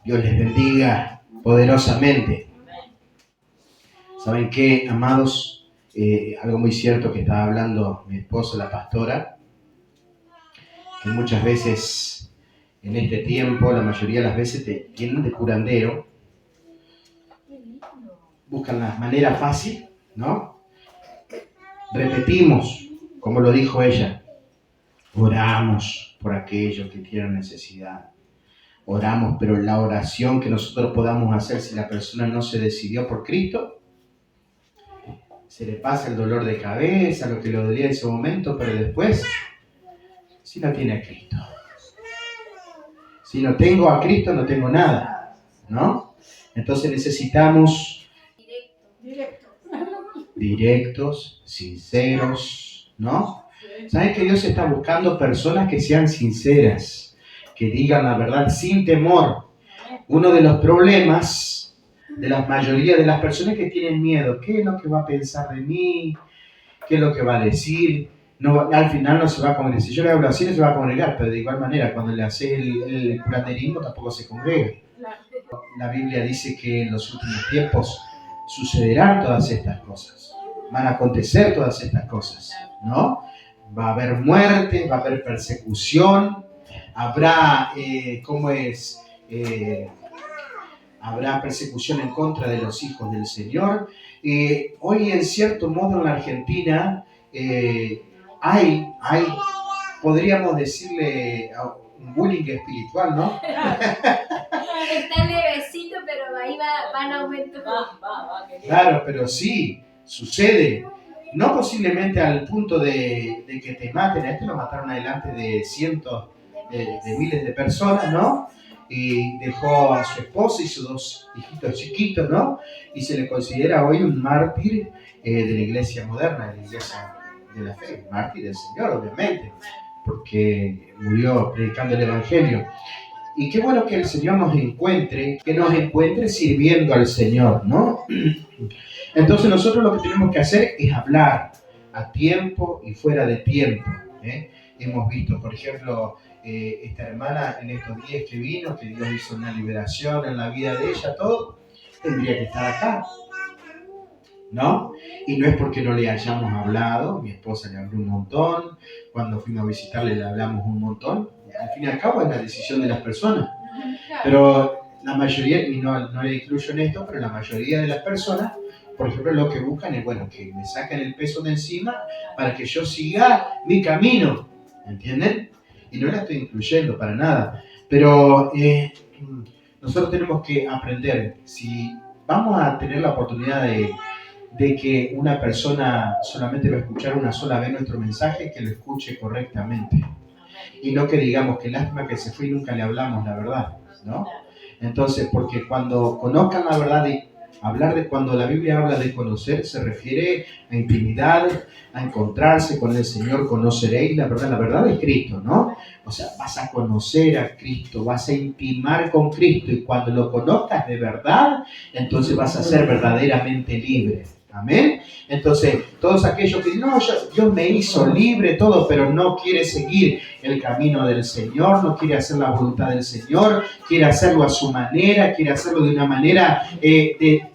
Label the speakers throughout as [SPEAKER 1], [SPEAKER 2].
[SPEAKER 1] Dios les bendiga poderosamente. ¿Saben qué, amados? Algo muy cierto que estaba hablando mi esposa, la pastora, que muchas veces en este tiempo, la mayoría de las veces te tienen de curandero, buscan la manera fácil, ¿no? Repetimos, como lo dijo ella, oramos por aquellos que tienen necesidad. Oramos, pero la oración que nosotros podamos hacer si la persona no se decidió por Cristo, se le pasa el dolor de cabeza, lo que le dolía en ese momento, pero después, si no tiene a Cristo. Si no tengo a Cristo, no tengo nada, ¿no? Entonces necesitamos directos, sinceros, ¿no? ¿Saben que Dios está buscando personas que sean sinceras, que digan la verdad sin temor? Uno de los problemas de la mayoría de las personas que tienen miedo, ¿qué es lo que va a pensar de mí? ¿Qué es lo que va a decir? No, al final no se va a congregar. Si yo le hablo así, no se va a congregar, pero de igual manera, cuando le hace el curanderismo, tampoco se congrega. La Biblia dice que en los últimos tiempos sucederán todas estas cosas. Van a acontecer todas estas cosas, ¿no? Va a haber muerte, va a haber persecución, habrá, habrá persecución en contra de los hijos del Señor. Hoy, en cierto modo, en la Argentina hay, podríamos decirle, un bullying espiritual, ¿no?
[SPEAKER 2] Está levecito, pero ahí va en aumento.
[SPEAKER 1] Claro, pero sí, sucede. No posiblemente al punto de que te maten. A este lo mataron adelante de cientos de miles de personas, ¿no? Y dejó a su esposa y sus dos hijitos chiquitos, ¿no? Y se le considera hoy un mártir de la iglesia moderna, de la iglesia de la fe, mártir del Señor, obviamente, porque murió predicando el Evangelio. Y qué bueno que el Señor nos encuentre, que nos encuentre sirviendo al Señor, ¿no? Entonces nosotros lo que tenemos que hacer es hablar a tiempo y fuera de tiempo, ¿eh? Hemos visto, por ejemplo, esta hermana en estos días que vino, que Dios hizo una liberación en la vida de ella, todo, tendría que estar acá, ¿no? Y no es porque no le hayamos hablado, mi esposa le habló un montón, cuando fuimos a visitarle le hablamos un montón, al fin y al cabo es la decisión de las personas, pero la mayoría, y no le incluyo en esto, pero la mayoría de las personas, por ejemplo, lo que buscan es, bueno, que me saquen el peso de encima para que yo siga mi camino, ¿entienden? Y no la estoy incluyendo para nada, pero nosotros tenemos que aprender, si vamos a tener la oportunidad de que una persona solamente va a escuchar una sola vez nuestro mensaje, que lo escuche correctamente. Y no que digamos que lástima que se fue y nunca le hablamos la verdad, ¿no? Entonces, porque cuando conozcan la verdad y hablar de cuando la Biblia habla de conocer, se refiere a intimidad, a encontrarse con el Señor, conoceréis la verdad es Cristo, ¿no? O sea, vas a conocer a Cristo, vas a intimar con Cristo y cuando lo conozcas de verdad, entonces vas a ser verdaderamente libre. Amén. Entonces, todos aquellos que dicen, no, Dios me hizo libre, todo, pero no quiere seguir el camino del Señor, no quiere hacer la voluntad del Señor, quiere hacerlo a su manera, quiere hacerlo de una manera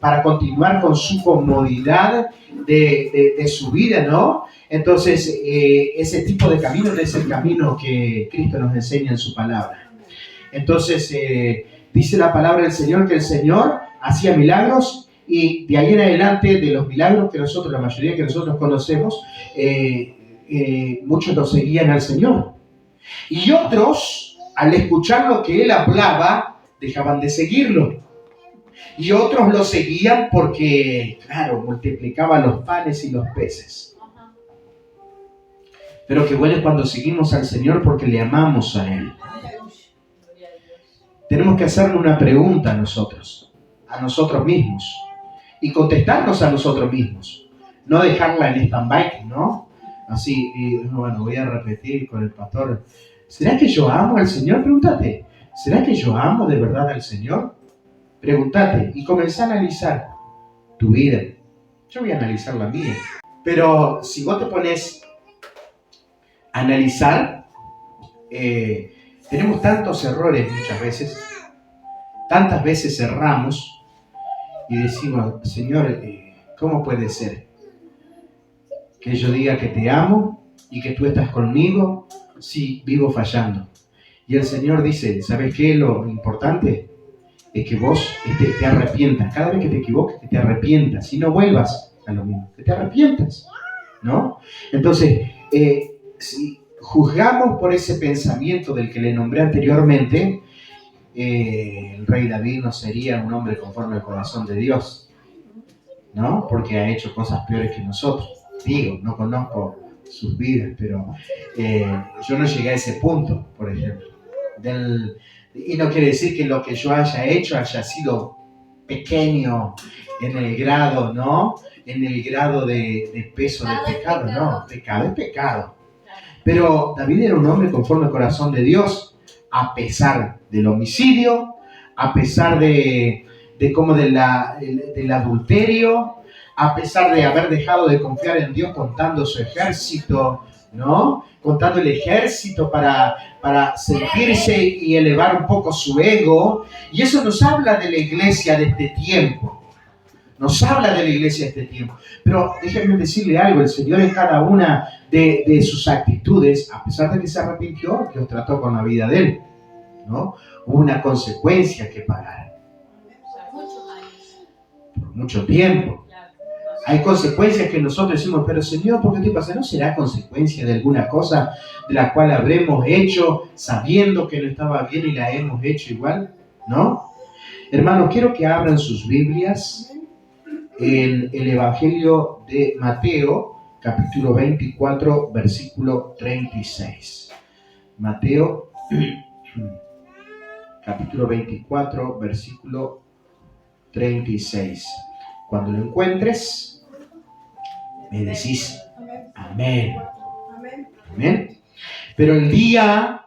[SPEAKER 1] para continuar con su comodidad de su vida, ¿no? Entonces, ese tipo de camino no es el camino que Cristo nos enseña en su palabra. Entonces, dice la palabra del Señor que el Señor hacía milagros. Y de ahí en adelante, de los milagros que nosotros, la mayoría que nosotros conocemos, muchos no seguían al Señor. Y otros, al escuchar lo que Él hablaba, dejaban de seguirlo. Y otros lo seguían porque, claro, multiplicaban los panes y los peces. Pero qué bueno es cuando seguimos al Señor porque le amamos a Él. Tenemos que hacerle una pregunta a nosotros mismos. Y contestarnos a nosotros mismos, no dejarla en stand-by, ¿no? Así, bueno, voy a repetir con el pastor, ¿será que yo amo al Señor? Pregúntate, ¿será que yo amo de verdad al Señor? Pregúntate y comenzá a analizar tu vida. Yo voy a analizar la mía. Pero si vos te pones a analizar, tenemos tantos errores muchas veces Tantas veces cerramos y decimos, Señor, ¿cómo puede ser que yo diga que te amo y que tú estás conmigo si vivo fallando? Y el Señor dice, ¿sabes qué? Lo importante es que vos te arrepientas. Cada vez que te equivoques, que te arrepientas y no vuelvas a lo mismo, que te arrepientas, ¿no? Entonces, si juzgamos por ese pensamiento del que le nombré anteriormente, el rey David no sería un hombre conforme al corazón de Dios, ¿no? Porque ha hecho cosas peores que nosotros. Digo, no conozco sus vidas, pero yo no llegué a ese punto, por ejemplo. Y no quiere decir que lo que yo haya hecho haya sido pequeño en el grado, ¿no? En el grado de peso del pecado, no. Pecado es pecado. Pero David era un hombre conforme al corazón de Dios, a pesar del homicidio, a pesar del adulterio, a pesar de haber dejado de confiar en Dios contando su ejército, ¿no? Contando el ejército para sentirse y elevar un poco su ego. Y eso nos habla de la iglesia de este tiempo. Nos habla de la iglesia de este tiempo. Pero déjenme decirle algo, el Señor en cada una de sus actitudes, a pesar de que se arrepintió, Dios trató con la vida de él, ¿no? Hubo una consecuencia que pagar. Por mucho tiempo. Hay consecuencias que nosotros decimos, pero Señor, ¿por qué te pasa? ¿No será consecuencia de alguna cosa de la cual habremos hecho sabiendo que no estaba bien y la hemos hecho igual? ¿No? Hermanos, quiero que abran sus Biblias en el Evangelio de Mateo, capítulo 24, versículo 36. Mateo, capítulo 24, versículo 36. Cuando lo encuentres, me decís amén. Amén. Pero el día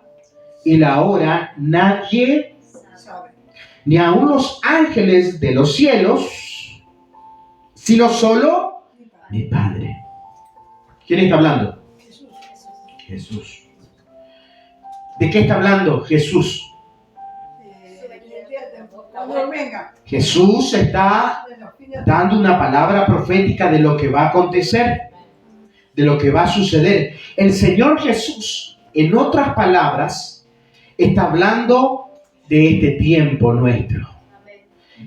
[SPEAKER 1] y la hora nadie, ni aun los ángeles de los cielos, sino solo mi Padre. ¿Quién está hablando? Jesús. ¿De qué está hablando Jesús? Jesús está dando una palabra profética de lo que va a acontecer, de lo que va a suceder. El Señor Jesús, en otras palabras, está hablando de este tiempo nuestro.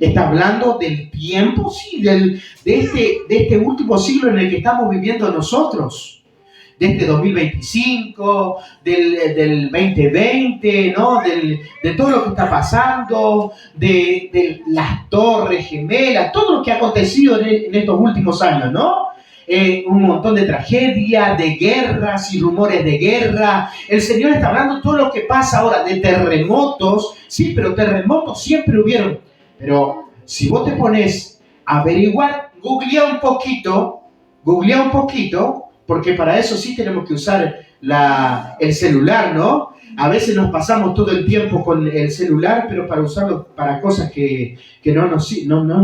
[SPEAKER 1] Está hablando del tiempo, sí, de este último siglo en el que estamos viviendo nosotros. De este 2025, del 2020, ¿no? De todo lo que está pasando, de las torres gemelas, todo lo que ha acontecido en estos últimos años, ¿no? Un montón de tragedias, de guerras y rumores de guerra. El Señor está hablando de todo lo que pasa ahora, de terremotos. Sí, pero terremotos siempre hubieron. Pero si vos te pones a averiguar, googlea un poquito, porque para eso sí tenemos que usar el celular, ¿no? A veces nos pasamos todo el tiempo con el celular, pero para usarlo para cosas que no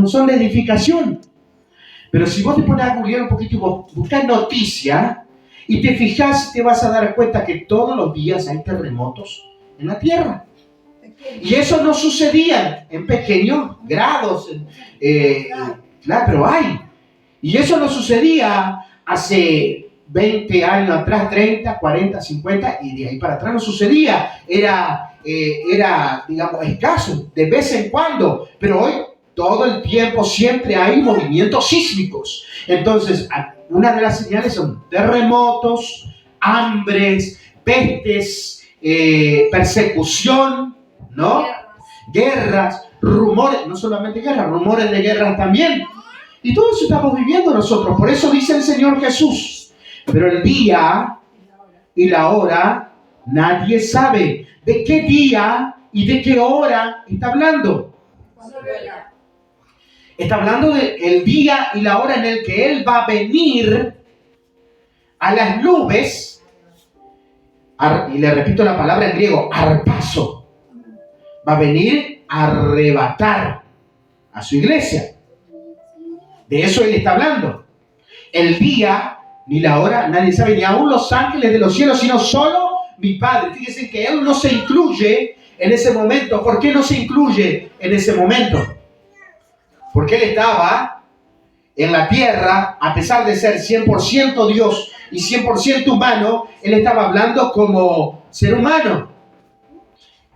[SPEAKER 1] son de edificación. Pero si vos te pones a googlear un poquito y vos buscas noticias y te fijas, te vas a dar cuenta que todos los días hay terremotos en la tierra. Y eso no sucedía en pequeños grados, claro, pero hay. Y eso no sucedía hace 20 años atrás, 30, 40, 50, y de ahí para atrás no sucedía. Era, digamos, escaso, de vez en cuando, pero hoy todo el tiempo siempre hay movimientos sísmicos. Entonces, una de las señales son terremotos, hambres, pestes, persecución, ¿no? Guerras, rumores, no solamente guerras, rumores de guerras también. Y todo eso estamos viviendo nosotros. Por eso dice el Señor Jesús. Pero el día y la hora nadie sabe. ¿De qué día y de qué hora está hablando? Está hablando del día y la hora en el que Él va a venir a las nubes. Y le repito la palabra en griego, arpazo. Va a venir a arrebatar a su iglesia. De eso Él está hablando. El día ni la hora nadie sabe, ni aún los ángeles de los cielos, sino solo mi Padre. Fíjense que Él no se incluye en ese momento? ¿Por qué no se incluye en ese momento? Porque él estaba en la tierra, a pesar de ser 100% Dios y 100% humano, él estaba hablando como ser humano.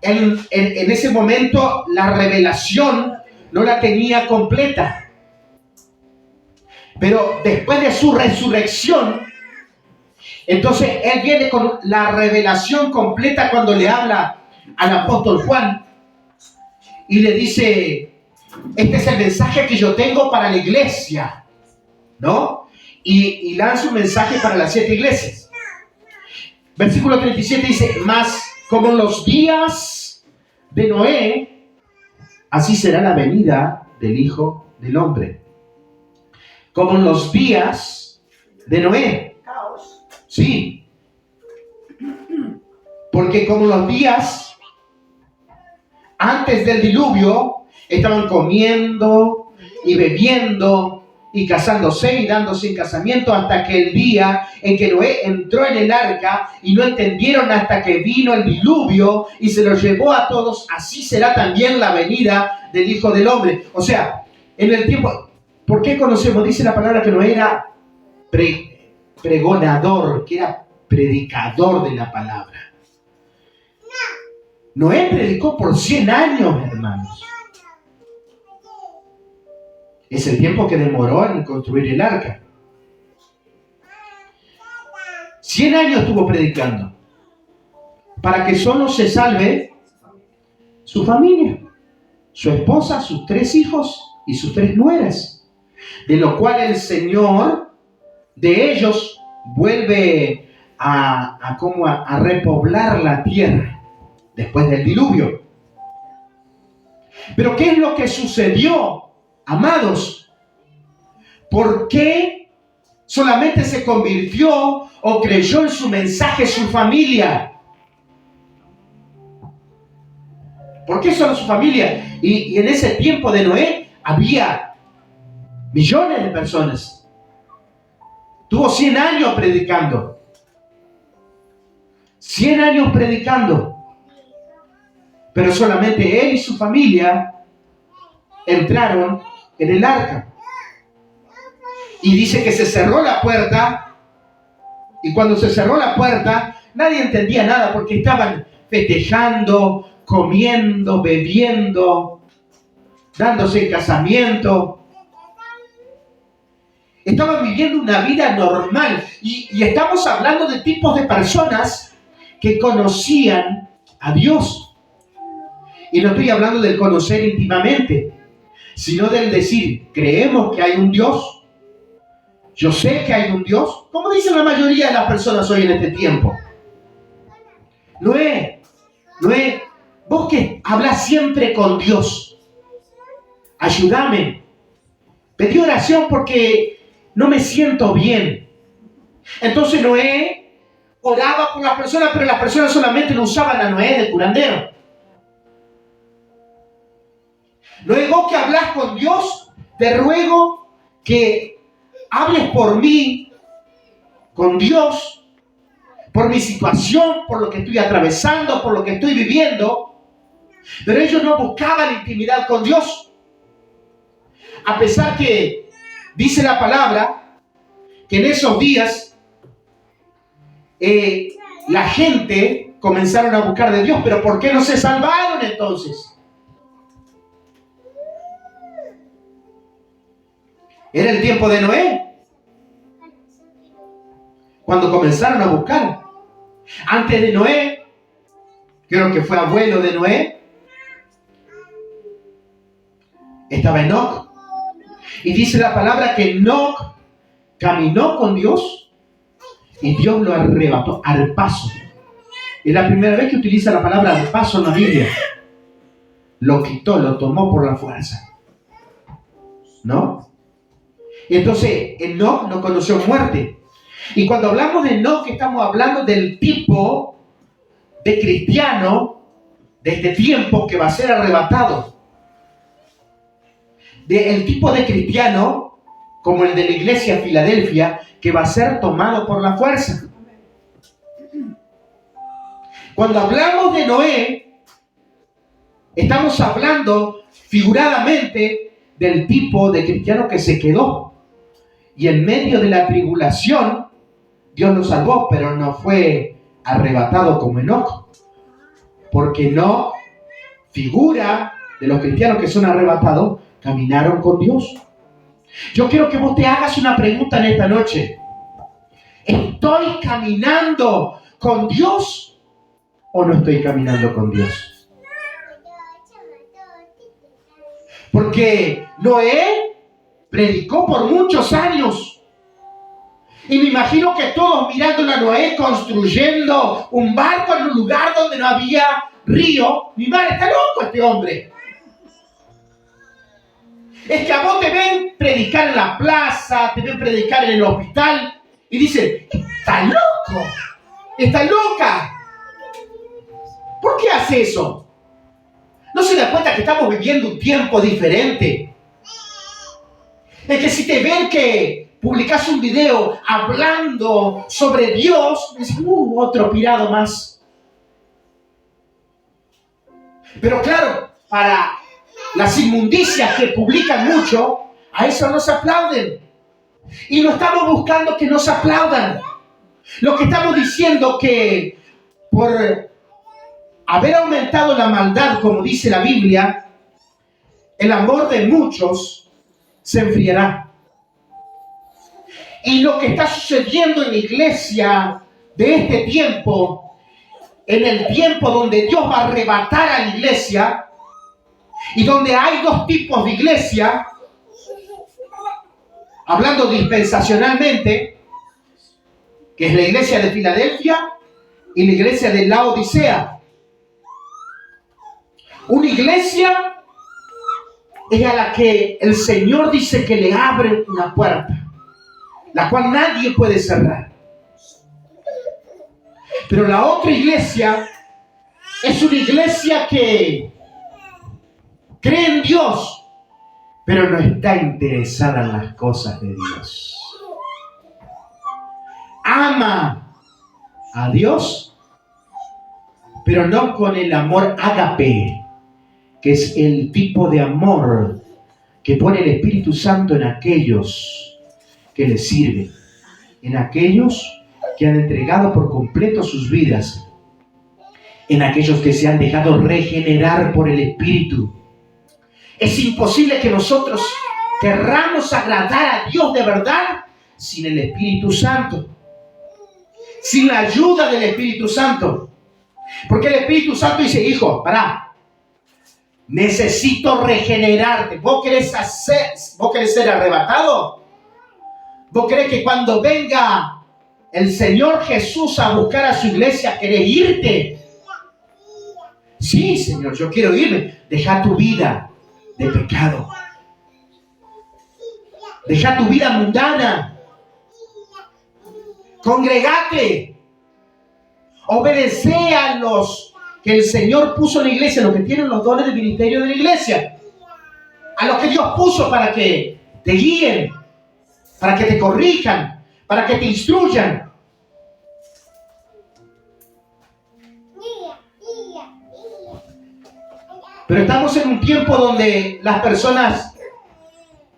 [SPEAKER 1] En ese momento la revelación no la tenía completa. Pero después de su resurrección, entonces él viene con la revelación completa cuando le habla al apóstol Juan y le dice: este es el mensaje que yo tengo para la iglesia, ¿no? Y lanza un mensaje para las 7 iglesias. Versículo 37 dice: mas como en los días de Noé, así será la venida del Hijo del Hombre. Como en los días de Noé. Sí. Porque como los días antes del diluvio, estaban comiendo y bebiendo y casándose y dándose en casamiento hasta que el día en que Noé entró en el arca, y no entendieron hasta que vino el diluvio y se los llevó a todos. Así será también la venida del Hijo del Hombre. O sea, en el tiempo, ¿por qué conocemos? Dice la palabra que Noé era pregonador, que era predicador de la palabra. Noé predicó por 100 años, hermanos. Es el tiempo que demoró en construir el arca. 100 años estuvo predicando para que solo se salve su familia, su esposa, sus 3 hijos y sus 3 nueras, de lo cual el Señor de ellos vuelve a repoblar la tierra después del diluvio. Pero ¿qué es lo que sucedió, amados? ¿Por qué solamente se convirtió o creyó en su mensaje su familia? ¿Por qué solo su familia? Y en ese tiempo de Noé había millones de personas. Tuvo 100 años predicando. 100 años predicando. Pero solamente él y su familia entraron en el arca. Y dice que se cerró la puerta. Y cuando se cerró la puerta, nadie entendía nada porque estaban festejando, comiendo, bebiendo, dándose en casamiento. Estaban viviendo una vida normal. Y estamos hablando de tipos de personas que conocían a Dios. Y no estoy hablando del conocer íntimamente, sino del decir: creemos que hay un Dios. Yo sé que hay un Dios. Como dicen la mayoría de las personas hoy en este tiempo. Noé, vos que hablas siempre con Dios, ayúdame. Pedí oración porque no me siento bien. Entonces Noé oraba por las personas, pero las personas solamente lo usaban a Noé de curandero. Noé, vos que hablas con Dios, te ruego que hables por mí, con Dios, por mi situación, por lo que estoy atravesando, por lo que estoy viviendo. Pero ellos no buscaban intimidad con Dios. A pesar que dice la palabra que en esos días la gente comenzaron a buscar de Dios. Pero ¿por qué no se salvaron entonces? Era el tiempo de Noé, cuando comenzaron a buscar. Antes de Noé, creo que fue abuelo de Noé, estaba Enoc. Y dice la palabra que Enoc caminó con Dios y Dios lo arrebató al paso. Es la primera vez que utiliza la palabra al paso en la Biblia. Lo quitó, lo tomó por la fuerza, ¿no? Y entonces Enoc no conoció muerte. Y cuando hablamos de Enoc, estamos hablando del tipo de cristiano de este tiempo que va a ser arrebatado. El tipo de cristiano como el de la iglesia Filadelfia, que va a ser tomado por la fuerza. Cuando hablamos de Noé, Estamos hablando figuradamente del tipo de cristiano que se quedó. Y en medio de la tribulación, Dios lo salvó, pero no fue arrebatado como Enoc. Porque no figura de los cristianos que son arrebatados, caminaron con Dios. Yo quiero que vos te hagas una pregunta en esta noche. ¿Estoy caminando con Dios o no estoy caminando con Dios? Porque Noé predicó por muchos años. Y me imagino que todos mirando a Noé construyendo un barco en un lugar donde no había río. Mi madre, está loco este hombre. Es que a vos te ven predicar en la plaza, te ven predicar en el hospital y dicen, está loco, está loca. ¿Por qué hace eso? ¿No se da cuenta que estamos viviendo un tiempo diferente? Es que si te ven que publicas un video hablando sobre Dios, dicen, otro pirado más. Pero claro, para las inmundicias que publican mucho, a eso no se aplauden. Y no estamos buscando que nos aplaudan. Lo que estamos diciendo que por haber aumentado la maldad, como dice la Biblia, el amor de muchos se enfriará. Y lo que está sucediendo en la iglesia de este tiempo, en el tiempo donde Dios va a arrebatar a la iglesia, y donde hay dos tipos de iglesia, hablando dispensacionalmente, que es la iglesia de Filadelfia y la iglesia de Laodicea. Una iglesia es a la que el Señor dice que le abre una puerta, la cual nadie puede cerrar. Pero la otra iglesia es una iglesia que cree en Dios, pero no está interesada en las cosas de Dios. Ama a Dios, pero no con el amor ágape, que es el tipo de amor que pone el Espíritu Santo en aquellos que le sirven, en aquellos que han entregado por completo sus vidas, en aquellos que se han dejado regenerar por el Espíritu. Es imposible que nosotros querramos agradar a Dios de verdad sin el Espíritu Santo, sin la ayuda del Espíritu Santo. Porque el Espíritu Santo dice, hijo, pará, necesito regenerarte. ¿Vos querés ser arrebatado? ¿Vos querés que cuando venga el Señor Jesús a buscar a su iglesia, querés irte? Sí, Señor, yo quiero irme. Deja tu vida de pecado. Deja tu vida mundana. Congregate. Obedece a los que el Señor puso en la iglesia, los que tienen los dones del ministerio de la iglesia. A los que Dios puso para que te guíen, para que te corrijan, para que te instruyan. Pero estamos en un tiempo donde las personas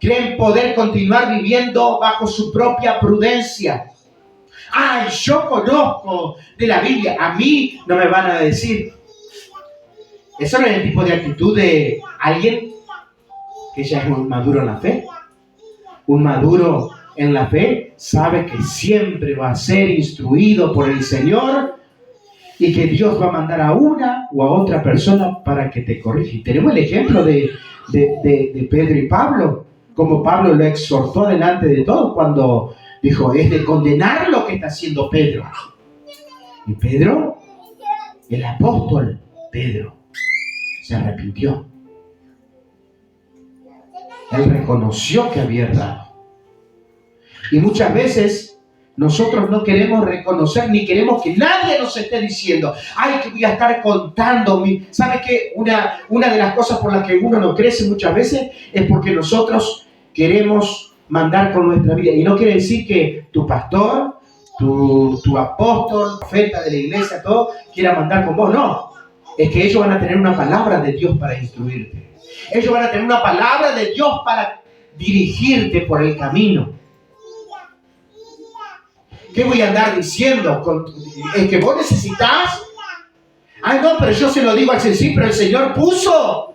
[SPEAKER 1] creen poder continuar viviendo bajo su propia prudencia. Ay, yo conozco de la Biblia, a mí no me van a decir. Eso no es el tipo de actitud de alguien que ya es un maduro en la fe. Un maduro en la fe sabe que siempre va a ser instruido por el Señor y que Dios va a mandar a una o a otra persona para que te corrija. Y tenemos el ejemplo de Pedro y Pablo, como Pablo lo exhortó delante de todos cuando dijo, es de condenar lo que está haciendo Pedro. Y Pedro, el apóstol Pedro, se arrepintió. Él reconoció que había errado. Y muchas veces nosotros no queremos reconocer ni queremos que nadie nos esté diciendo, ay, que voy a estar contando. ¿Sabe qué? Una de las cosas por las que uno no crece muchas veces es porque nosotros queremos mandar con nuestra vida. Y no quiere decir que tu pastor, tu apóstol, profeta de la iglesia, todo, quiera mandar con vos. No. es que ellos van a tener una palabra de Dios para instruirte. Ellos van a tener una palabra de Dios para dirigirte por el camino. ¿Qué voy a andar diciendo? ¿Es que vos necesitas? Ay, no, pero yo se lo digo al Señor. Sí, pero el Señor puso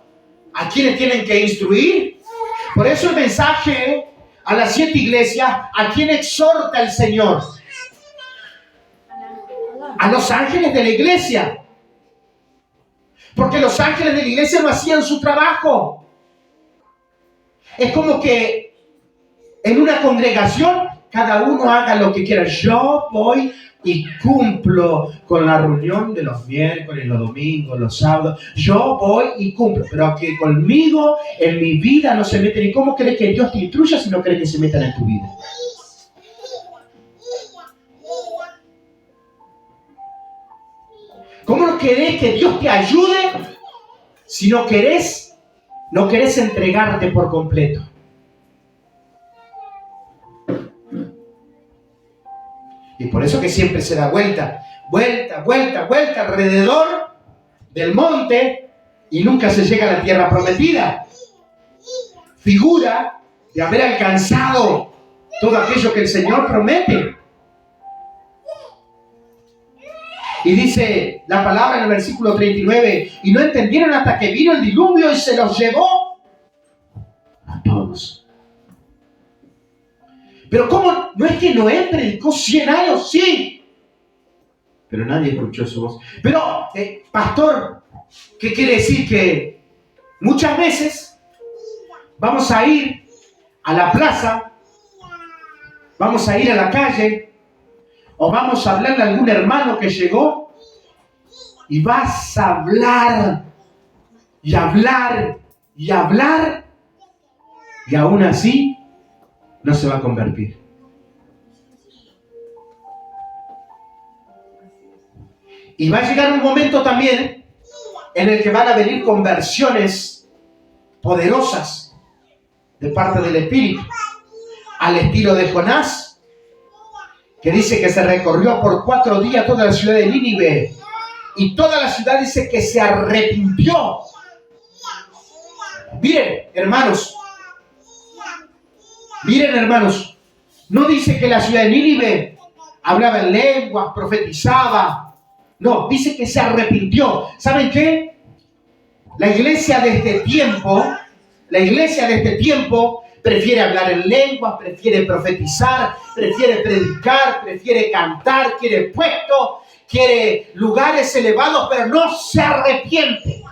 [SPEAKER 1] a quienes tienen que instruir. Por eso el mensaje a las 7 iglesias, ¿a quién exhorta el Señor? A los ángeles de la iglesia. Porque los ángeles de la iglesia no hacían su trabajo. Es como que en una congregación cada uno haga lo que quiera. Yo voy y cumplo con la reunión de los miércoles, los domingos, los sábados. Yo voy y cumplo. Pero que conmigo, en mi vida, no se meten. ¿Y cómo crees que Dios te instruya si no crees que se metan en tu vida? ¿Cómo no querés que Dios te ayude si no querés entregarte por completo? Y por eso que siempre se da vuelta alrededor del monte y nunca se llega a la tierra prometida. Figura de haber alcanzado todo aquello que el Señor promete. Y dice la palabra en el versículo 39, y no entendieron hasta que vino el diluvio y se los llevó a todos. Pero ¿cómo? No es que Noé predicó 100 años, sí. Pero nadie escuchó su voz. Pero, pastor, ¿qué quiere decir? Que muchas veces vamos a ir a la plaza, vamos a ir a la calle, o vamos a hablarle a algún hermano que llegó y vas a hablar y hablar y hablar y aún así no se va a convertir. Y va a llegar un momento también en el que van a venir conversiones poderosas de parte del Espíritu, al estilo de Jonás, que dice que se recorrió por 4 días toda la ciudad de Nínive. Y toda la ciudad dice que se arrepintió. Miren, hermanos. No dice que la ciudad de Nínive hablaba en lenguas, profetizaba. No, dice que se arrepintió. ¿Saben qué? La iglesia de este tiempo prefiere hablar en lenguas, prefiere profetizar, prefiere predicar, prefiere cantar, quiere puestos, quiere lugares elevados, pero no se arrepiente.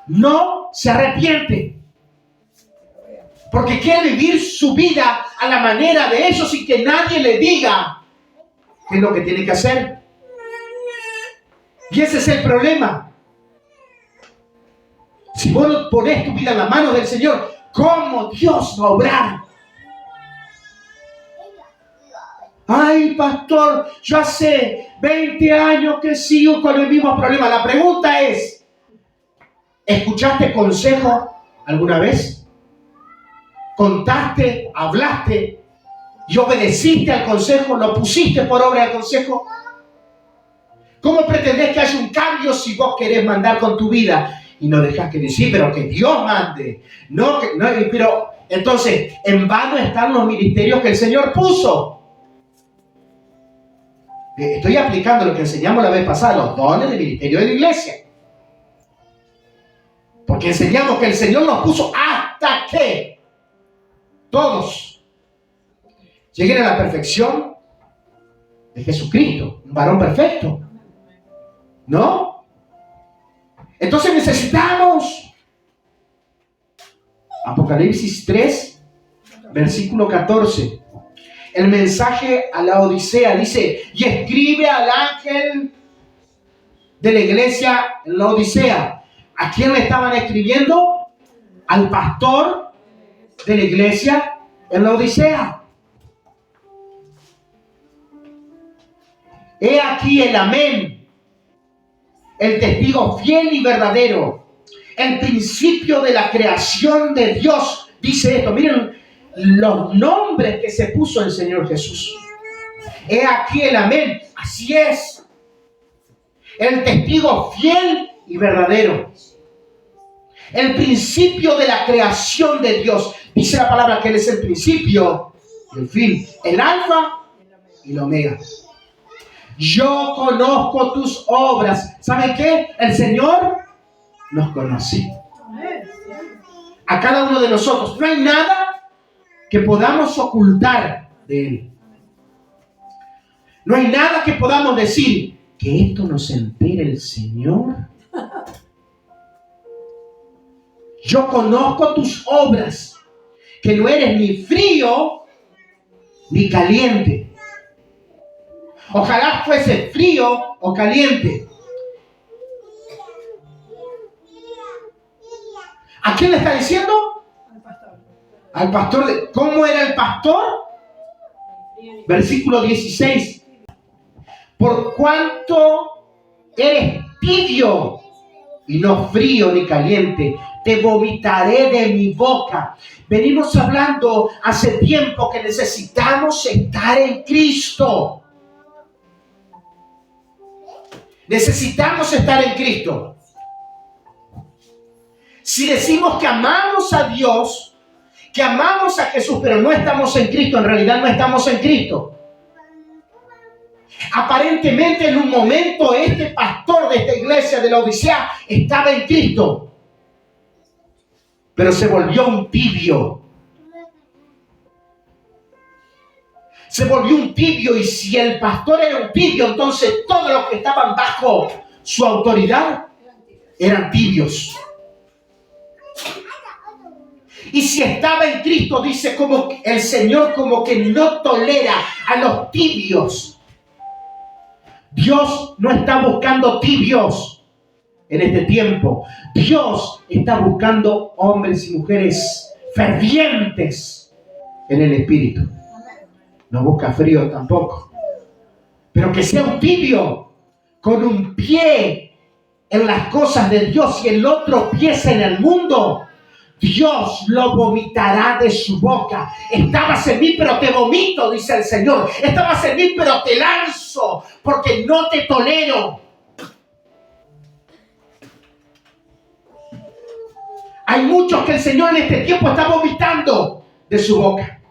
[SPEAKER 1] No se arrepiente. Porque quiere vivir su vida a la manera de ellos y que nadie le diga qué es lo que tiene que hacer. Y ese es el problema. Si vos no ponés tu vida en las manos del Señor, ¿cómo Dios va a obrar? Ay, pastor, yo hace 20 años que sigo con el mismo problema. La pregunta es, ¿escuchaste consejo alguna vez? ¿Contaste, hablaste y obedeciste al consejo? ¿Lo pusiste por obra el consejo? ¿Cómo pretendés que haya un cambio si vos querés mandar con tu vida? Y no dejás que decir, pero que Dios mande. Pero entonces, en vano están los ministerios que el Señor puso. Estoy aplicando lo que enseñamos la vez pasada, los dones del ministerio de la iglesia. Porque enseñamos que el Señor los puso hasta que todos lleguen a la perfección de Jesucristo, un varón perfecto. ¿No? Entonces necesitamos Apocalipsis 3, versículo 14. El mensaje a la Odisea dice, y escribe al ángel de la iglesia en la Odisea. ¿A quién le estaban escribiendo? Al pastor de la iglesia en la Odisea. He aquí el amén, el testigo fiel y verdadero, el principio de la creación de Dios. Dice esto, miren los nombres que se puso el Señor Jesús. He aquí el amén, así es. el testigo fiel y verdadero, el principio de la creación de Dios. Dice la palabra que Él es el principio y el fin, el alfa y la omega. Yo conozco tus obras. ¿Saben qué? El Señor nos conoce. A cada uno de nosotros. No hay nada que podamos ocultar de Él. No hay nada que podamos decir, que esto no se entere el Señor. Yo conozco tus obras, que no eres ni frío ni caliente. Ojalá fuese frío o caliente. ¿A quién le está diciendo? Al pastor. ¿Cómo era el pastor? Versículo 16. Por cuanto eres tibio y no frío ni caliente, te vomitaré de mi boca. Venimos hablando hace tiempo que necesitamos estar en Cristo. Necesitamos estar en Cristo. Si decimos que amamos a Dios, que amamos a Jesús, pero no estamos en Cristo, en realidad no estamos en Cristo. Aparentemente en un momento este pastor de esta iglesia de la Odisea estaba en Cristo, pero se volvió un tibio. Se volvió un tibio, y si el pastor era un tibio, entonces todos los que estaban bajo su autoridad eran tibios. Y si estaba en Cristo, dice como el Señor como que no tolera a los tibios. Dios no está buscando tibios en este tiempo. Dios está buscando hombres y mujeres fervientes en el Espíritu. No busca frío tampoco. Pero que sea un tibio con un pie en las cosas de Dios y el otro pie en el mundo. Dios lo vomitará de su boca. Estabas en mí, pero te vomito, dice el Señor. Estabas en mí, pero te lanzo, porque no te tolero. Hay muchos que el Señor en este tiempo está vomitando de su boca.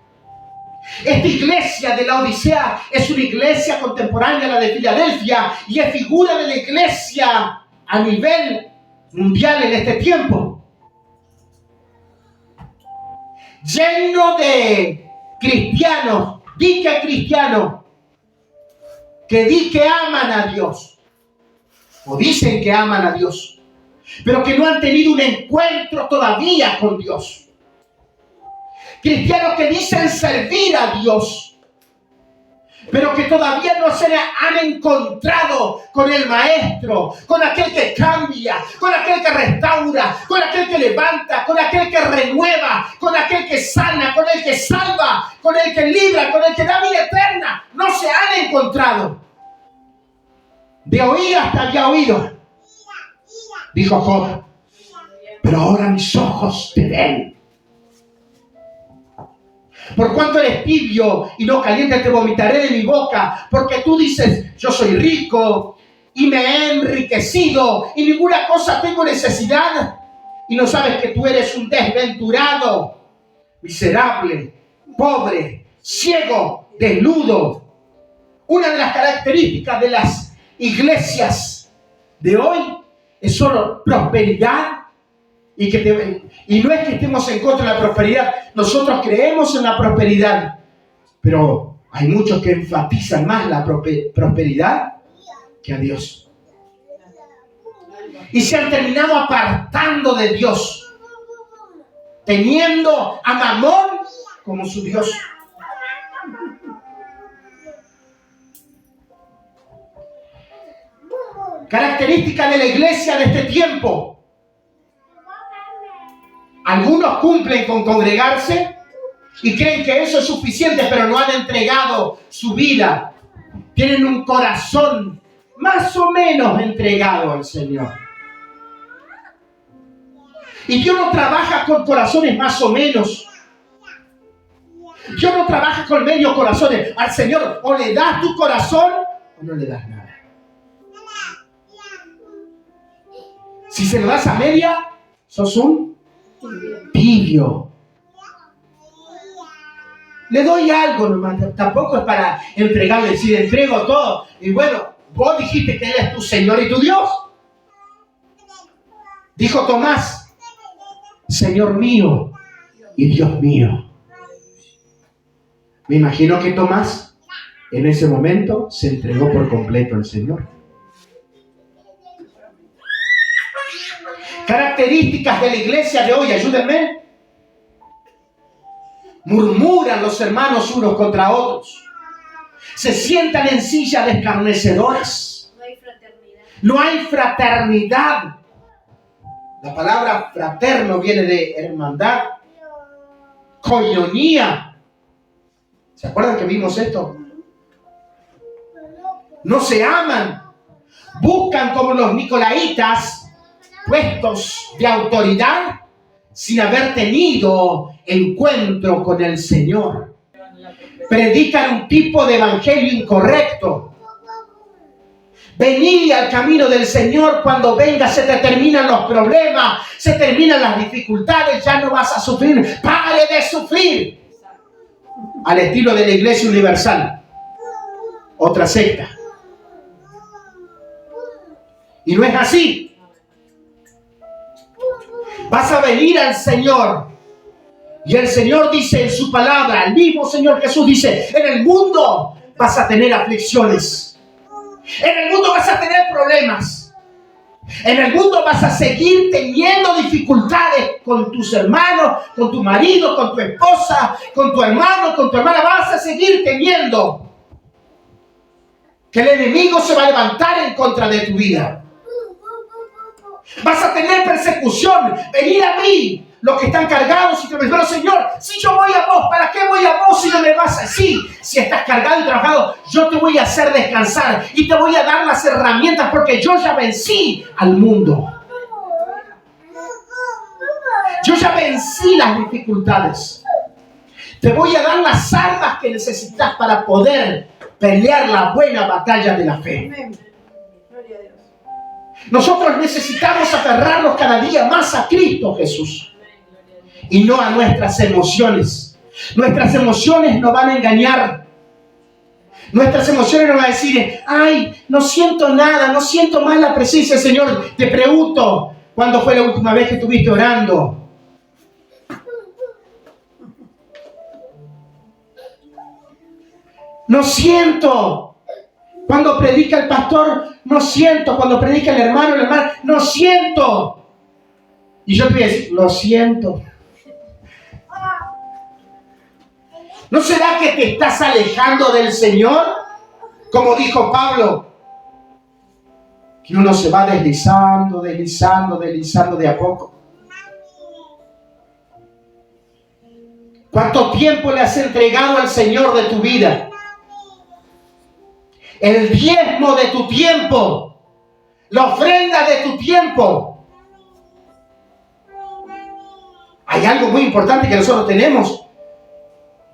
[SPEAKER 1] Esta iglesia de la Odisea es una iglesia contemporánea a la de Filadelfia y es figura de la iglesia a nivel mundial en este tiempo. Lleno de cristianos, dique cristianos, que di que aman a Dios, o dicen que aman a Dios, pero que no han tenido un encuentro todavía con Dios. Cristianos que dicen servir a Dios, pero que todavía no se han encontrado con el Maestro, con aquel que cambia, con aquel que restaura, con aquel que levanta, con aquel que renueva, con aquel que sana, con el que salva, con el que libra, con el que da vida eterna. No se han encontrado. De oír hasta había oído, dijo Job, pero ahora mis ojos te ven. Por cuanto eres tibio y no caliente, te vomitaré de mi boca. Porque tú dices, yo soy rico y me he enriquecido y ninguna cosa tengo necesidad. Y no sabes que tú eres un desventurado, miserable, pobre, ciego, desnudo. Una de las características de las iglesias de hoy es solo prosperidad. Y no es que estemos en contra de la prosperidad. Nosotros creemos en la prosperidad, pero hay muchos que enfatizan más la prosperidad que a Dios. Y se han terminado apartando de Dios, teniendo a Mamón como su Dios. Característica de la iglesia de este tiempo. Algunos cumplen con congregarse y creen que eso es suficiente, pero no han entregado su vida. Tienen un corazón más o menos entregado al Señor. Y Dios no trabaja con corazones más o menos. Dios no trabaja con medio corazones. Al Señor o le das tu corazón o no le das nada. Si se lo das a media, sos un tibio. Le doy algo nomás, tampoco es para entregarle, decir, entrego todo. Y bueno, vos dijiste que Él es tu Señor y tu Dios. Dijo Tomás, Señor mío y Dios mío. Me imagino que Tomás en ese momento se entregó por completo al Señor. Características de la iglesia de hoy, ayúdenme. Murmuran los hermanos unos contra otros. Se sientan en sillas de escarnecedores.
[SPEAKER 2] No hay fraternidad.
[SPEAKER 1] No hay fraternidad. La palabra fraterno viene de hermandad, koinonía. ¿Se acuerdan que vimos esto? No se aman. Buscan como los nicolaitas puestos de autoridad sin haber tenido encuentro con el Señor. Predican un tipo de evangelio incorrecto. Vení al camino del Señor, cuando venga se te terminan los problemas, se terminan las dificultades, ya no vas a sufrir. ¡Pare de sufrir! Al estilo de la Iglesia Universal, otra secta. Y no es así. Vas a venir al Señor. Y el Señor dice en su palabra, el mismo Señor Jesús dice, en el mundo vas a tener aflicciones. En el mundo vas a tener problemas. En el mundo vas a seguir teniendo dificultades con tus hermanos, con tu marido, con tu esposa, con tu hermano, con tu hermana. Vas a seguir teniendo. Que el enemigo se va a levantar en contra de tu vida. Vas a tener persecución. Venid a mí, los que están cargados y que me dicen, pero Señor, si yo voy a vos, ¿para qué voy a vos si no me vas a decir? Si estás cargado y trabajado, yo te voy a hacer descansar y te voy a dar las herramientas porque yo ya vencí al mundo. Yo ya vencí las dificultades. Te voy a dar las armas que necesitas para poder pelear la buena batalla de la fe. Nosotros necesitamos aferrarnos cada día más a Cristo Jesús y no a nuestras emociones. Nuestras emociones nos van a engañar. Nuestras emociones nos van a decir, ay, no siento nada, no siento más la presencia del Señor. Te pregunto, ¿cuándo fue la última vez que estuviste orando? No siento. Cuando predica el pastor, no siento. Cuando predica el hermano, no siento. Y yo te voy a decir, lo siento. ¿No será que te estás alejando del Señor? Como dijo Pablo, que uno se va deslizando de a poco. ¿Cuánto tiempo le has entregado al Señor de tu vida? El diezmo de tu tiempo, la ofrenda de tu tiempo. Hay algo muy importante que nosotros tenemos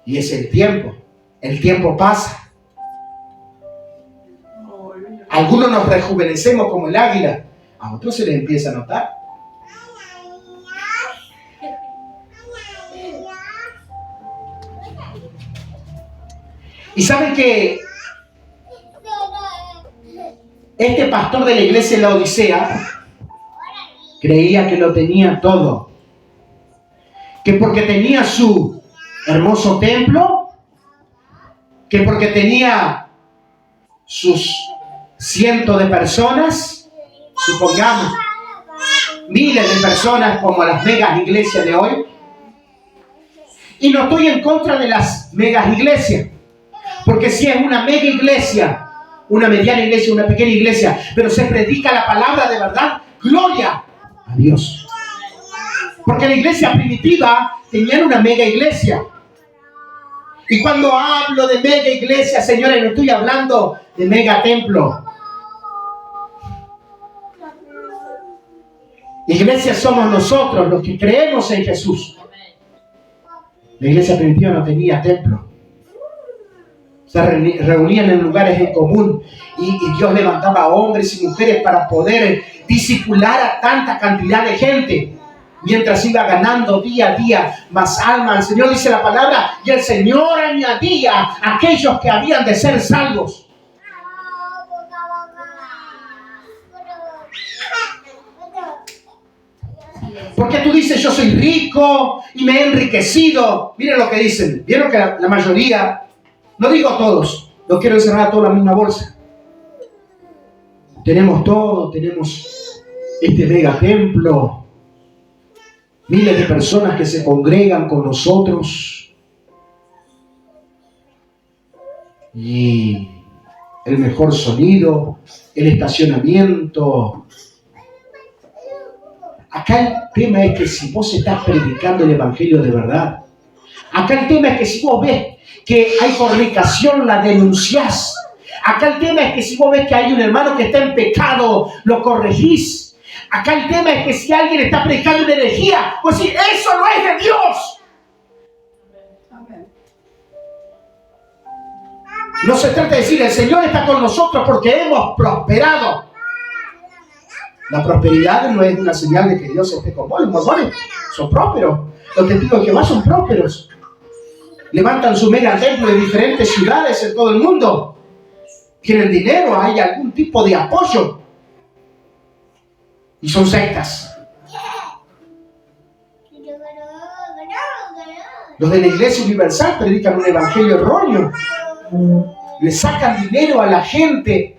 [SPEAKER 1] y es el tiempo. El tiempo pasa. Algunos nos rejuvenecemos como el águila, a otros se les empieza a notar. Y saben que este pastor de la iglesia en la Odisea creía que lo tenía todo. Que porque tenía su hermoso templo, que porque tenía sus cientos de personas, supongamos, miles de personas como las megas iglesias de hoy. Y no estoy en contra de las megas iglesias, porque si es una mega iglesia, una mediana iglesia, una pequeña iglesia, pero se predica la palabra de verdad, gloria a Dios. Porque la iglesia primitiva tenían una mega iglesia. Y cuando hablo de mega iglesia, señores, no estoy hablando de mega templo. Iglesia somos nosotros, los que creemos en Jesús. La iglesia primitiva no tenía templo. Se reunían en lugares en común y Dios levantaba a hombres y mujeres para poder discipular a tanta cantidad de gente. Mientras iba ganando día a día más alma, el Señor dice la palabra, y el Señor añadía a aquellos que habían de ser salvos. Porque tú dices, yo soy rico y me he enriquecido. Miren lo que dicen. Vieron que la mayoría, no digo todos, no quiero encerrar a toda la misma bolsa. Tenemos todo, tenemos este mega templo, miles de personas que se congregan con nosotros y el mejor sonido, el estacionamiento. Acá el tema es que si vos estás predicando el evangelio de verdad, acá el tema es que si vos ves que hay fornicación, la denunciás. Acá el tema es que si vos ves que hay un hermano que está en pecado, lo corregís. Acá el tema es que si alguien está predicando una herejía, pues si eso no es de Dios. No se trata de decir, el Señor está con nosotros porque hemos prosperado. La prosperidad no es una señal de que Dios esté con vos. Los mormones son prósperos. Los testigos de Jehová son prósperos. Levantan su mega templo en diferentes ciudades en todo el mundo. Tienen dinero, hay algún tipo de apoyo. Y son sectas. Los de la Iglesia Universal predican un evangelio erróneo. Le sacan dinero a la gente.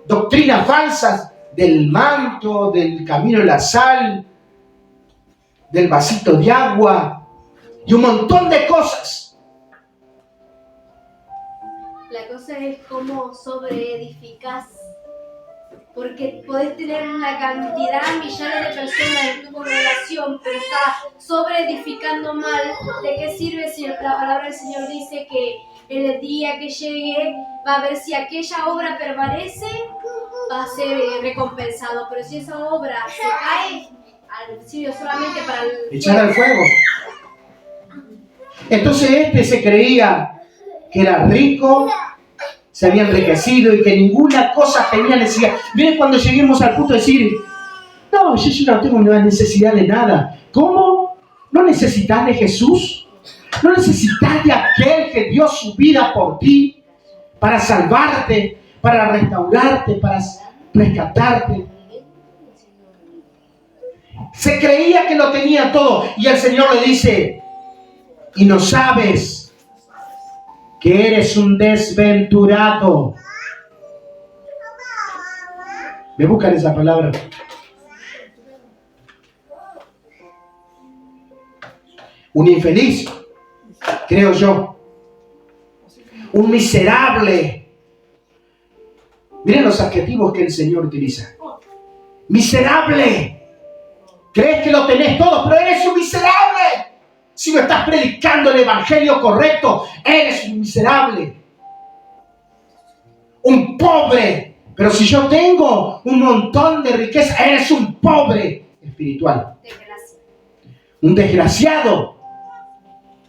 [SPEAKER 1] Doctrinas falsas del manto, del camino de la sal, del vasito de agua y un montón de cosas.
[SPEAKER 2] La cosa es cómo sobreedificás. Porque podés tener una cantidad, millones de personas en tu congregación, pero está sobreedificando mal. ¿De qué sirve si la palabra del Señor dice que en el día que llegue va a ver si aquella obra permanece, va a ser recompensado? Pero si esa obra se cae, sirve solamente para el
[SPEAKER 1] echar al fuego. Entonces este se creía que era rico, se había enriquecido y que ninguna cosa tenía necesidad. Miren cuando lleguemos al punto de decir, no, yo no tengo necesidad de nada. ¿Cómo? ¿No necesitas de Jesús? ¿No necesitas de aquel que dio su vida por ti para salvarte, para restaurarte, para rescatarte? Se creía que lo tenía todo y el Señor le dice, y no sabes que eres un desventurado. ¿Me buscan esa palabra? Un infeliz, creo yo. Un miserable. Miren los adjetivos que el Señor utiliza. Miserable. Crees que lo tenés todo, pero eres un miserable. Si no estás predicando el evangelio correcto, eres un miserable. Un pobre. Pero si yo tengo un montón de riqueza, eres un pobre espiritual. Un desgraciado.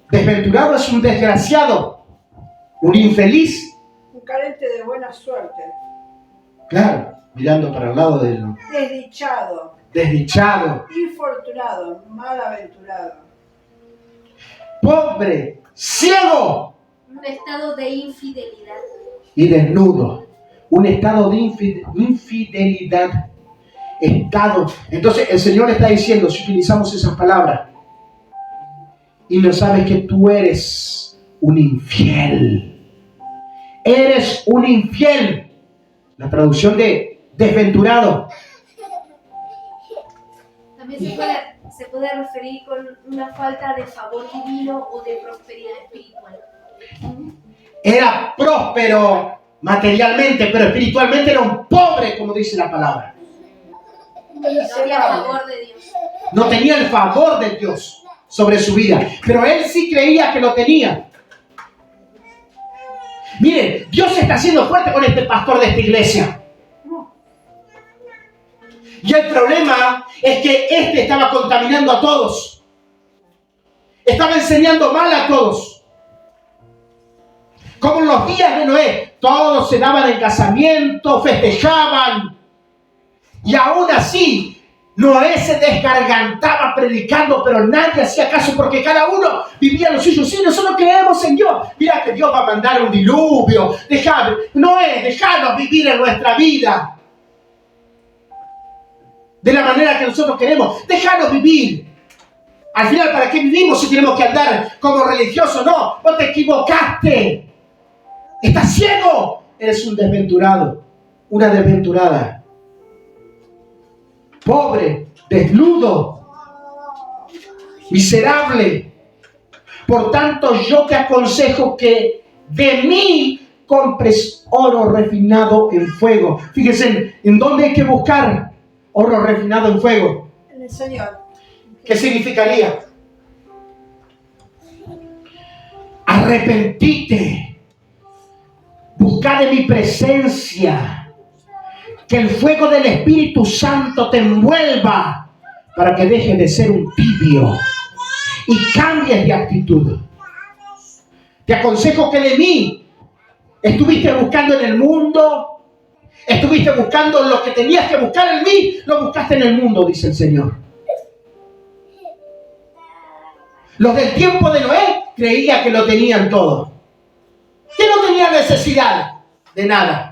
[SPEAKER 1] Desventurado es un desgraciado. Un infeliz.
[SPEAKER 3] Un carente de buena suerte.
[SPEAKER 1] Claro, mirando para el lado del...
[SPEAKER 3] Desdichado.
[SPEAKER 1] Desdichado.
[SPEAKER 3] Infortunado. Malaventurado.
[SPEAKER 1] Pobre, ciego.
[SPEAKER 2] Un estado de infidelidad.
[SPEAKER 1] Y desnudo. Un estado de infidelidad. Estado. Entonces el Señor está diciendo, si utilizamos esas palabras, y no sabes que tú eres un infiel. Eres un infiel. La traducción de desventurado.
[SPEAKER 2] También se puede referir con una falta de favor divino o de prosperidad espiritual.
[SPEAKER 1] Era próspero materialmente, pero espiritualmente era un pobre, como dice la palabra.
[SPEAKER 2] No había favor de Dios.
[SPEAKER 1] No tenía el favor de Dios sobre su vida, pero él sí creía que lo tenía. Miren, Dios está siendo fuerte con este pastor de esta iglesia. Y el problema es que este estaba contaminando a todos. Estaba enseñando mal a todos. Como en los días de Noé, todos se daban en casamiento, festejaban. Y aún así, Noé se desgargantaba predicando, pero nadie hacía caso porque cada uno vivía lo suyo. Sí, nosotros creemos en Dios. Mira que Dios va a mandar un diluvio. Noé, déjanos vivir en nuestra vida de la manera que nosotros queremos. Déjanos vivir. Al final, ¿para qué vivimos si tenemos que andar como religiosos? No, vos te equivocaste. Estás ciego. Eres un desventurado, una desventurada. Pobre, desnudo, miserable. Por tanto, yo te aconsejo que de mí compres oro refinado en fuego. Fíjense, ¿en dónde hay que buscar oro refinado en fuego?
[SPEAKER 3] En el Señor.
[SPEAKER 1] ¿Qué significaría? Arrepentite. Busca de mi presencia. Que el fuego del Espíritu Santo te envuelva para que dejes de ser un tibio y cambies de actitud. Te aconsejo que de mí estuviste buscando en el mundo, estuviste buscando lo que tenías que buscar en mí, lo buscaste en el mundo, dice el Señor. Los del tiempo de Noé creían que lo tenían todo, que no tenían necesidad de nada.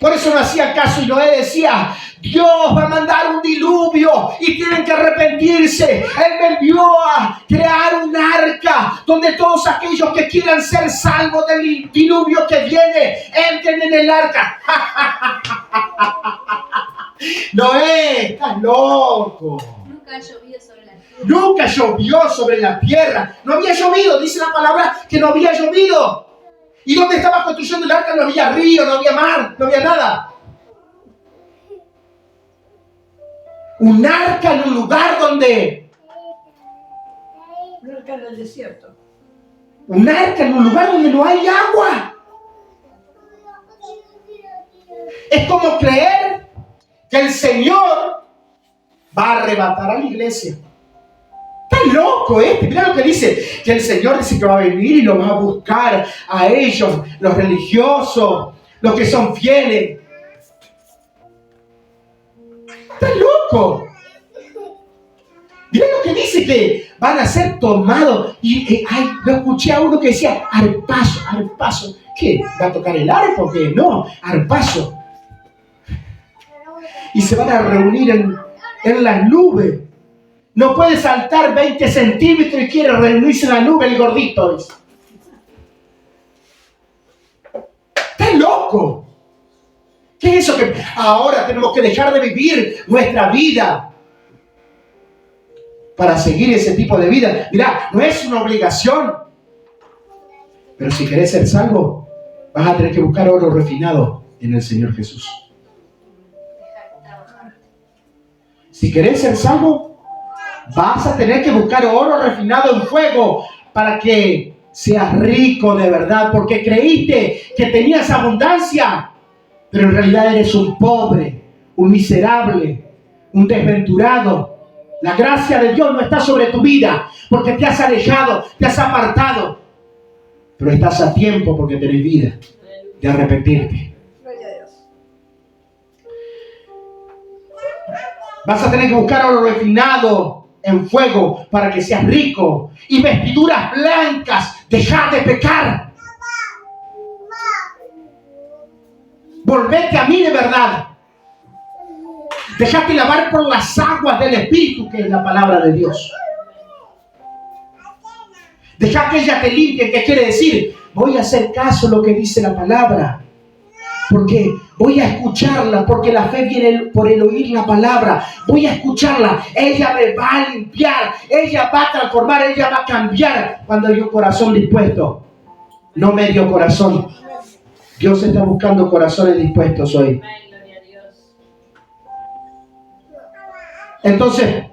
[SPEAKER 1] Por eso no hacía caso y Noé decía, Dios va a mandar un diluvio y tienen que arrepentirse. Él me envió a crear un arca donde todos aquellos que quieran ser salvos del diluvio que viene, entren en el arca. Noé, estás loco.
[SPEAKER 2] Nunca llovió sobre la tierra.
[SPEAKER 1] Nunca llovió sobre la tierra. No había llovido, dice la palabra que no había llovido. ¿Y dónde estaba construyendo el arca? No había río, no había mar, no había nada. Un arca en un lugar donde...
[SPEAKER 3] Un arca en el desierto.
[SPEAKER 1] Un arca en un lugar donde no hay agua. Es como creer que el Señor va a arrebatar a la iglesia. Está loco Mira lo que dice, que el Señor dice que va a venir y lo va a buscar a ellos, los religiosos, los que son fieles. Está loco. Mira lo que dice, que van a ser tomados. Y yo escuché a uno que decía, arpazo. ¿Qué? ¿Va a tocar el arpa o qué? No, arpazo. Y se van a reunir en las nubes. No puede saltar 20 centímetros y quiere reunirse en la nube el gordito. ¡Está loco! ¿Qué es eso que ahora tenemos que dejar de vivir nuestra vida para seguir ese tipo de vida? Mirá, no es una obligación. Pero si querés ser salvo, vas a tener que buscar oro refinado en el Señor Jesús. Si querés ser salvo, vas a tener que buscar oro refinado en fuego para que seas rico de verdad, porque creíste que tenías abundancia, pero en realidad eres un pobre, un miserable, un desventurado. La gracia de Dios no está sobre tu vida porque te has alejado, te has apartado, pero estás a tiempo porque tenés vida de arrepentirte.
[SPEAKER 3] Gloria a Dios.
[SPEAKER 1] Vas a tener que buscar oro refinado en fuego para que seas rico, y vestiduras blancas. Dejar de pecar. Volvete a mí de verdad. Dejate lavar por las aguas del Espíritu, que es la palabra de Dios. Deja que ella te limpie, que quiere decir, voy a hacer caso a lo que dice la palabra. Porque voy a escucharla, porque la fe viene por el oír la palabra. Voy a escucharla, ella me va a limpiar, ella va a transformar, ella va a cambiar cuando hay un corazón dispuesto, no medio corazón. Dios está buscando corazones dispuestos hoy. Entonces,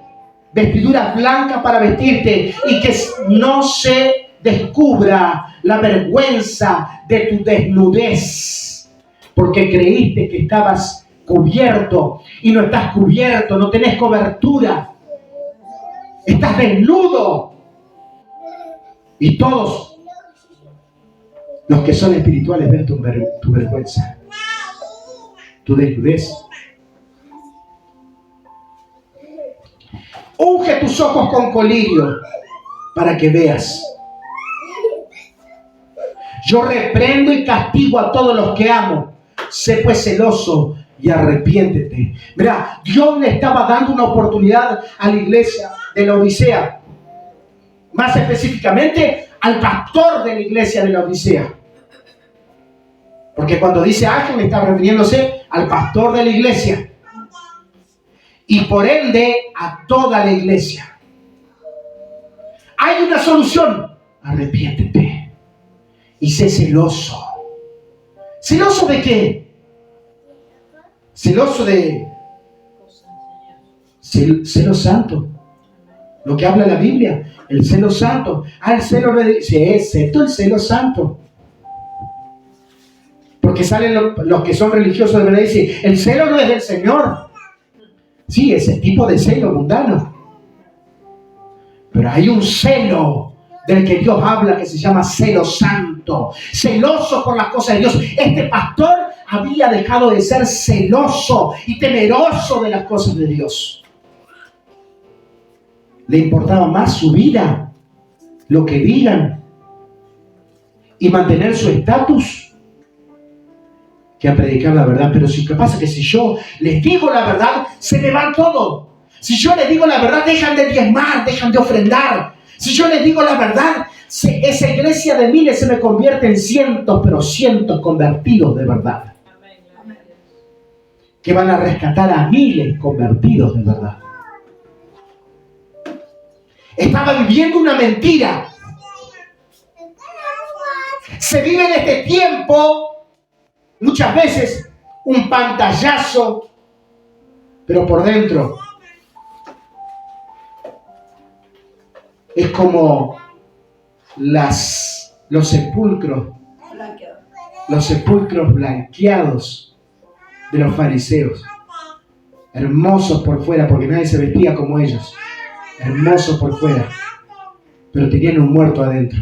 [SPEAKER 1] vestiduras blancas para vestirte y que no se descubra la vergüenza de tu desnudez. Porque creíste que estabas cubierto y no estás cubierto, no tenés cobertura. Estás desnudo. Y todos Los que son espirituales ven tu vergüenza, tu desnudez. Unge tus ojos con colirio para que veas. Yo reprendo y castigo a todos los que amo. Sé pues celoso y arrepiéntete. Mira, Dios le estaba dando una oportunidad a la iglesia de la Odisea. Más específicamente, al pastor de la iglesia de la Odisea. Porque cuando dice ángel, está refiriéndose al pastor de la iglesia. Y por ende, a toda la iglesia. Hay una solución. Arrepiéntete. Y sé celoso. ¿Celoso de qué? Celoso de... Celo santo. Lo que habla la Biblia. El celo santo. El celo... Sí, excepto el celo santo. Porque salen los que son religiosos de verdad y dicen, el celo no es del Señor. Sí, ese tipo de celo mundano. Pero hay un celo del que Dios habla que se llama celo santo. Celoso por las cosas de Dios. Este pastor había dejado de ser celoso y temeroso de las cosas de Dios. Le importaba más su vida, lo que digan, y mantener su estatus, que a predicar la verdad. Pero si pasa que si yo les digo la verdad, se me van todo. Si yo les digo la verdad, dejan de diezmar, dejan de ofrendar. Si yo les digo la verdad, esa iglesia de miles se me convierte en cientos, pero cientos convertidos de verdad. Que van a rescatar a miles convertidos de verdad. Estaba viviendo una mentira. Se vive en este tiempo muchas veces un pantallazo, pero por dentro es como los sepulcros blanqueados de los fariseos. Hermosos por fuera, porque nadie se vestía como ellos. Hermosos por fuera, pero tenían un muerto adentro.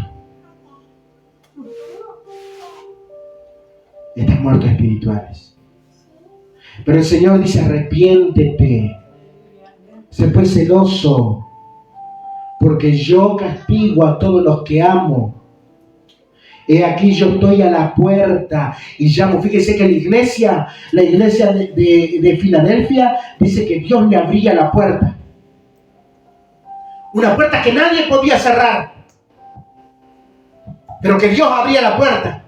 [SPEAKER 1] Están muertos espirituales. Pero el Señor dice, arrepiéntete. Sé pues celoso, porque yo castigo a todos los que amo. He aquí yo estoy a la puerta y llamo. Fíjese que la iglesia de Filadelfia, dice que Dios le abría la puerta. Una puerta que nadie podía cerrar, pero que Dios abría la puerta.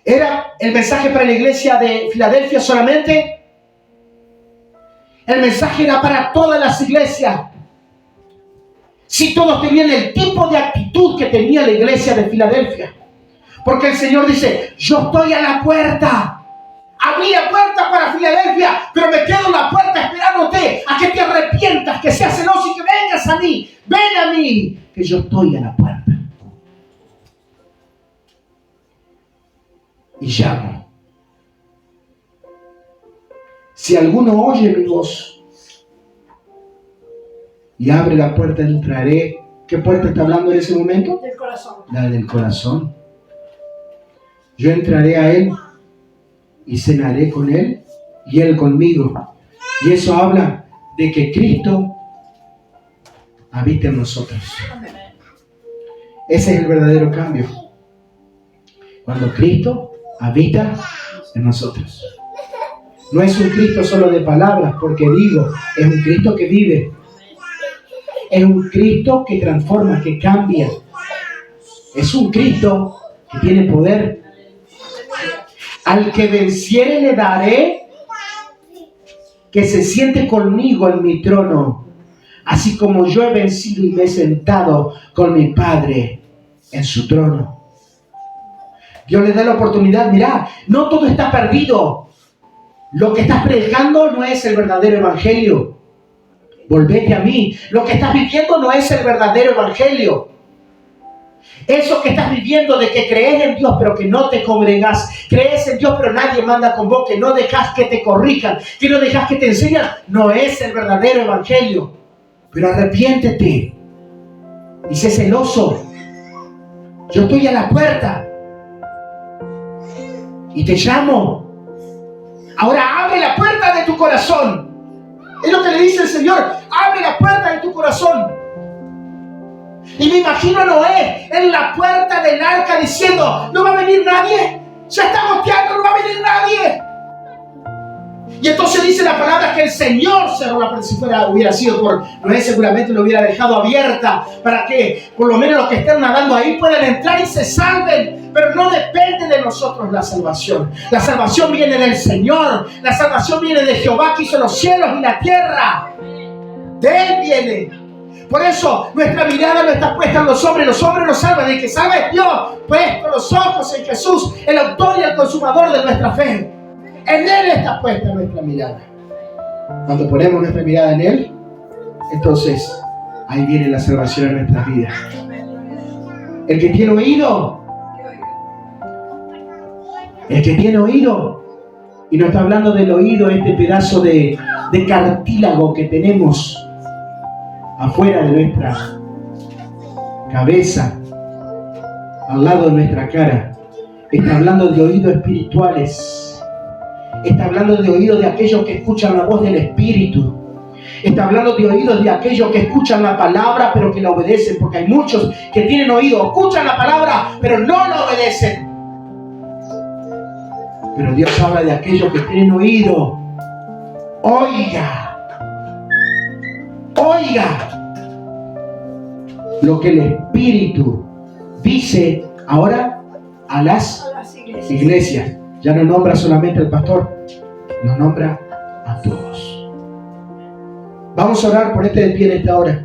[SPEAKER 1] ¿Era el mensaje para la iglesia de Filadelfia solamente? El mensaje era para todas las iglesias. Si todos tenían el tipo de actitud que tenía la iglesia de Filadelfia. Porque el Señor dice, yo estoy a la puerta. Abrí la puerta para Filadelfia, pero me quedo en la puerta esperándote a que te arrepientas, que seas celoso y que vengas a mí. Ven a mí, que yo estoy a la puerta. Y llamo. Si alguno oye mi voz y abre la puerta, entraré. ¿Qué puerta está hablando en ese momento?
[SPEAKER 3] Del corazón.
[SPEAKER 1] La del corazón. Yo entraré a él y cenaré con él y él conmigo. Y eso habla de que Cristo habita en nosotros. Ese es el verdadero cambio. Cuando Cristo habita en nosotros. No es un Cristo solo de palabras, porque digo, es un Cristo que vive. Es un Cristo que transforma, que cambia. Es un Cristo que tiene poder. Al que venciere le daré que se siente conmigo en mi trono, así como yo he vencido y me he sentado con mi Padre en su trono. Dios le da la oportunidad. Mirá, no todo está perdido. Lo que estás predicando no es el verdadero evangelio. Volvete a mí. Lo que estás viviendo no es el verdadero evangelio. Eso que estás viviendo de que crees en Dios pero que no te congregas, crees en Dios pero nadie manda con vos, que no dejas que te corrijan, que no dejas que te enseñan, no es el verdadero evangelio. Pero arrepiéntete y sé celoso. Yo estoy a la puerta. y te llamo. Ahora abre la puerta de tu corazón. Es lo que le dice el Señor. Abre la puerta de tu corazón. Y me imagino a Noé en la puerta del arca diciendo, no va a venir nadie. Ya está goteando, no va a venir nadie. Y entonces dice la palabra que el Señor cerró la puerta. Si hubiera sido por Noé, seguramente lo hubiera dejado abierta para que por lo menos los que estén nadando ahí puedan entrar y se salven. Pero no depende de nosotros la salvación. La salvación viene del Señor. La salvación viene de Jehová que hizo los cielos y la tierra. De Él viene. Por eso nuestra mirada no está puesta en los hombres nos salvan. El que salva es Dios. Puesto los ojos en Jesús, el autor y el consumador de nuestra fe. En Él está puesta nuestra mirada. Cuando ponemos nuestra mirada en Él, entonces ahí viene la salvación en nuestras vidas. El que tiene oído, y no está hablando del oído, este pedazo de cartílago que tenemos afuera de nuestra cabeza, al lado de nuestra cara. Está hablando de oídos espirituales. Está hablando de oídos de aquellos que escuchan la voz del Espíritu. Está hablando de oídos de aquellos que escuchan la palabra pero que la obedecen, porque hay muchos que tienen oído, escuchan la palabra pero no la obedecen. Pero Dios habla de aquellos que tienen oído. Oiga lo que el Espíritu dice ahora a las iglesias. Ya no nombra solamente al pastor, nos nombra a todos. Vamos a orar por este de pie en esta hora.